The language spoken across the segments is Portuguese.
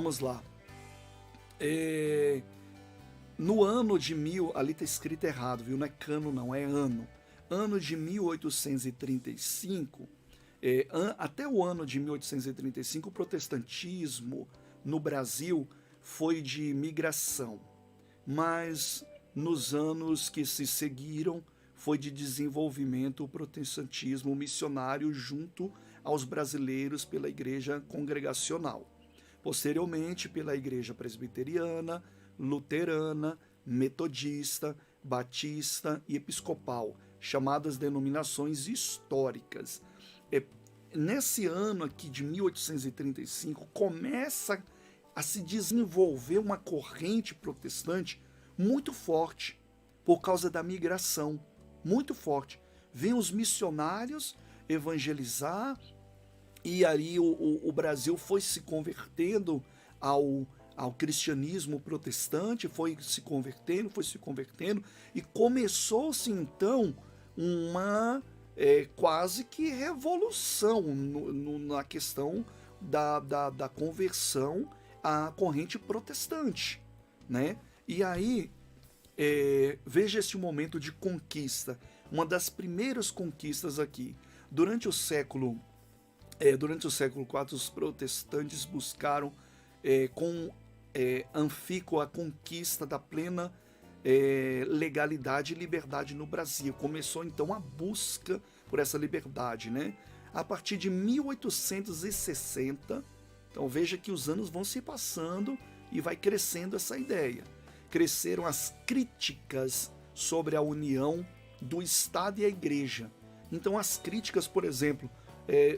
vamos lá. No ano de ali está escrito errado, viu? Não é cano não, é ano. Ano de 1835, até o ano de 1835, o protestantismo no Brasil foi de migração, mas nos anos que se seguiram foi de desenvolvimento o protestantismo missionário junto aos brasileiros pela igreja congregacional. Posteriormente pela igreja presbiteriana, luterana, metodista, batista e episcopal, chamadas denominações históricas. Nesse ano aqui de 1835 começa a se desenvolver uma corrente protestante muito forte por causa da migração, muito forte. Vêm os missionários evangelizar e aí o Brasil foi se convertendo ao cristianismo protestante, foi se convertendo e começou-se então uma quase que revolução na questão da conversão à corrente protestante, né? E aí, veja esse momento de conquista, uma das primeiras conquistas aqui. Durante o século IV, os protestantes buscaram com Anfíco a conquista da plena legalidade e liberdade no Brasil. Começou então a busca por essa liberdade, né? A partir de 1860, então veja que os anos vão se passando e vai crescendo essa ideia. Cresceram as críticas sobre a união do Estado e a Igreja. Então as críticas, por exemplo,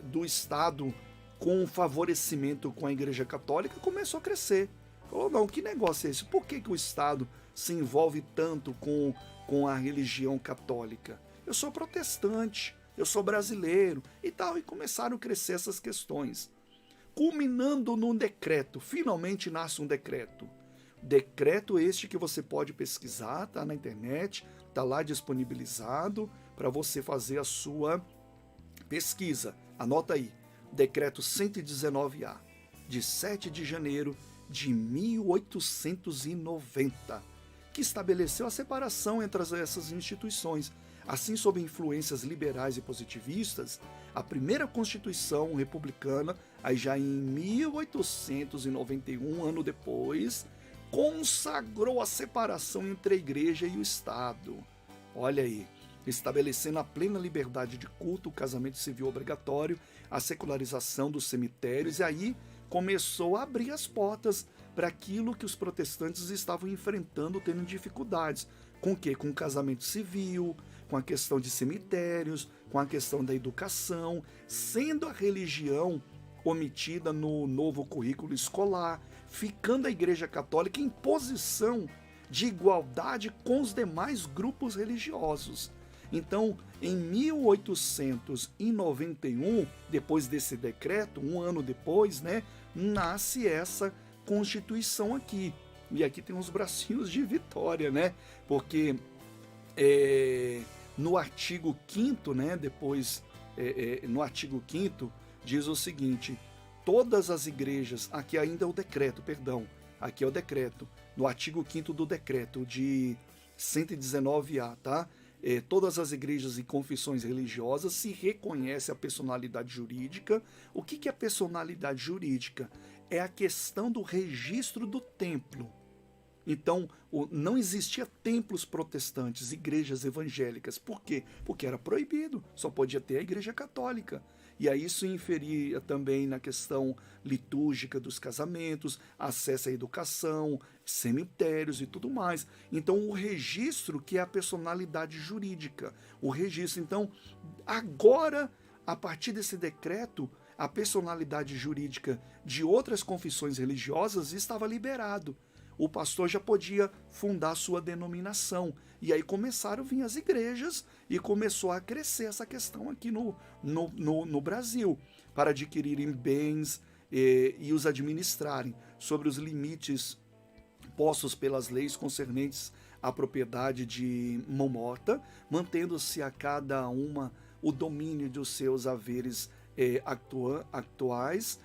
do Estado com favorecimento com a Igreja Católica começou a crescer. Falou, não, que negócio é esse? Por que o Estado se envolve tanto com a religião católica? Eu sou protestante, eu sou brasileiro e tal. E começaram a crescer essas questões. Culminando num decreto, finalmente nasce um decreto. Decreto este que você pode pesquisar, tá na internet, tá lá disponibilizado para você fazer a sua pesquisa. Anota aí, decreto 119A, de 7 de janeiro de 1890, que estabeleceu a separação entre essas instituições. Assim, sob influências liberais e positivistas, a primeira Constituição republicana, aí já em 1891, ano depois, consagrou a separação entre a Igreja e o Estado. Olha aí, estabelecendo a plena liberdade de culto, o casamento civil obrigatório, a secularização dos cemitérios, e aí começou a abrir as portas para aquilo que os protestantes estavam enfrentando, tendo dificuldades. Com o quê? Com o casamento civil, com a questão de cemitérios, com a questão da educação, sendo a religião omitida no novo currículo escolar, ficando a Igreja Católica em posição de igualdade com os demais grupos religiosos. Então, em 1891, depois desse decreto, um ano depois, né, nasce essa Constituição aqui. E aqui tem uns bracinhos de vitória, né? Porque no artigo 5º, né, no artigo 5º, diz o seguinte: todas as igrejas, aqui ainda é o decreto, perdão, aqui é o decreto, no artigo 5º do decreto de 119A, tá? Todas as igrejas e confissões religiosas se reconhece a personalidade jurídica. O que é personalidade jurídica? É a questão do registro do templo. Então, não existia templos protestantes, igrejas evangélicas. Por quê? Porque era proibido, só podia ter a Igreja Católica. E aí isso inferia também na questão litúrgica dos casamentos, acesso à educação, cemitérios e tudo mais. Então, o registro, que é a personalidade jurídica, o registro. Então, agora, a partir desse decreto, a personalidade jurídica de outras confissões religiosas estava liberado. O pastor já podia fundar sua denominação. E aí começaram a vir as igrejas e começou a crescer essa questão aqui no Brasil, para adquirirem bens e os administrarem sobre os limites postos pelas leis concernentes à propriedade de mão morta, mantendo-se a cada uma o domínio dos seus haveres atuais,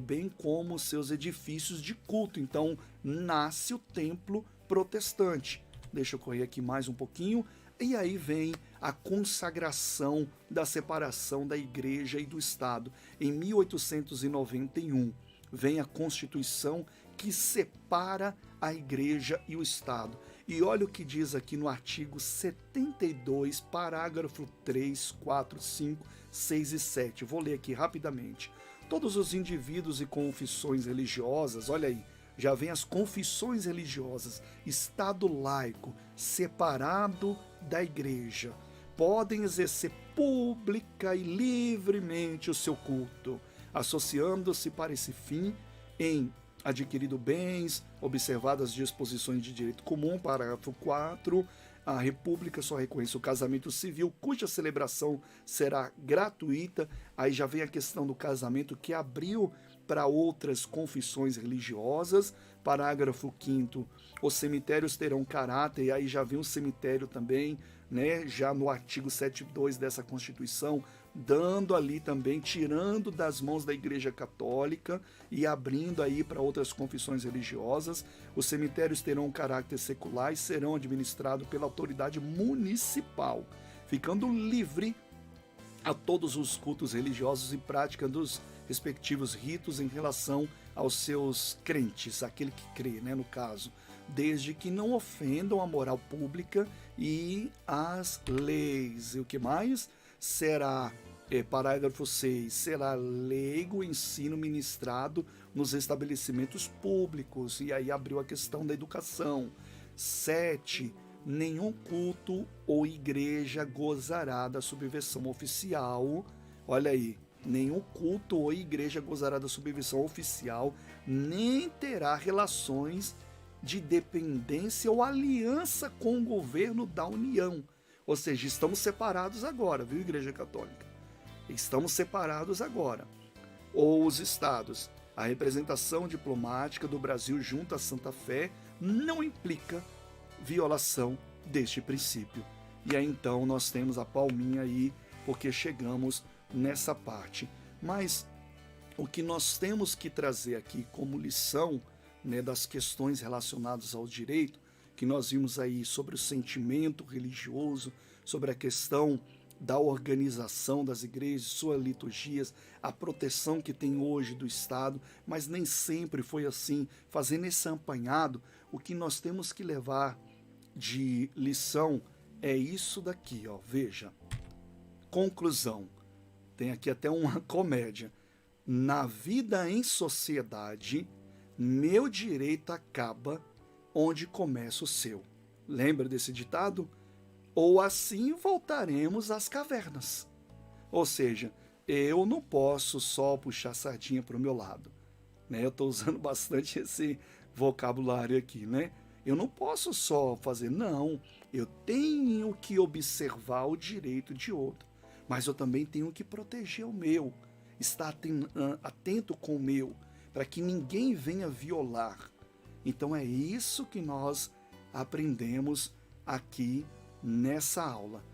bem como seus edifícios de culto. Então, nasce o templo protestante. Deixa eu correr aqui mais um pouquinho. E aí vem a consagração da separação da igreja e do Estado. Em 1891, vem a Constituição que separa a igreja e o Estado. E olha o que diz aqui no artigo 72, parágrafo 3, 4, 5, 6 e 7. Vou ler aqui rapidamente. Todos os indivíduos e confissões religiosas, olha aí, já vem as confissões religiosas, Estado laico, separado da igreja, podem exercer pública e livremente o seu culto, associando-se para esse fim em adquirido bens, observadas as disposições de direito comum, parágrafo 4, a República só reconhece o casamento civil, cuja celebração será gratuita. Aí já vem a questão do casamento, que abriu para outras confissões religiosas. Parágrafo 5º, os cemitérios terão caráter, e aí já vem o cemitério também, né, já no artigo 7.2 dessa Constituição, dando ali também, tirando das mãos da Igreja Católica e abrindo aí para outras confissões religiosas. Os cemitérios terão um caráter secular e serão administrados pela autoridade municipal, ficando livre a todos os cultos religiosos e prática dos respectivos ritos em relação aos seus crentes, aquele que crê, né, no caso, desde que não ofendam a moral pública e as leis. E o que mais? Será, parágrafo 6, será leigo o ensino ministrado nos estabelecimentos públicos, e aí abriu a questão da educação. 7, nenhum culto ou igreja gozará da subversão oficial. Olha aí, nenhum culto ou igreja gozará da subversão oficial, nem terá relações de dependência ou aliança com o governo da União. Ou seja, estamos separados agora, viu, Igreja Católica? Estamos separados agora. Ou os estados. A representação diplomática do Brasil junto à Santa Fé não implica violação deste princípio. E aí então nós temos a palminha aí, porque chegamos nessa parte. Mas o que nós temos que trazer aqui como lição, né, das questões relacionadas ao direito, que nós vimos aí sobre o sentimento religioso, sobre a questão da organização das igrejas, suas liturgias, a proteção que tem hoje do Estado, mas nem sempre foi assim. Fazendo esse apanhado, o que nós temos que levar de lição é isso daqui, ó, veja. Conclusão. Tem aqui até uma comédia. Na vida em sociedade, meu direito acaba onde começa o seu. Lembra desse ditado? Ou assim voltaremos às cavernas. Ou seja, eu não posso só puxar a sardinha para o meu lado, né? Eu estou usando bastante esse vocabulário aqui, né? Eu não posso só fazer, não. Eu tenho que observar o direito de outro, mas eu também tenho que proteger o meu, estar atento com o meu, para que ninguém venha violar. Então é isso que nós aprendemos aqui nessa aula.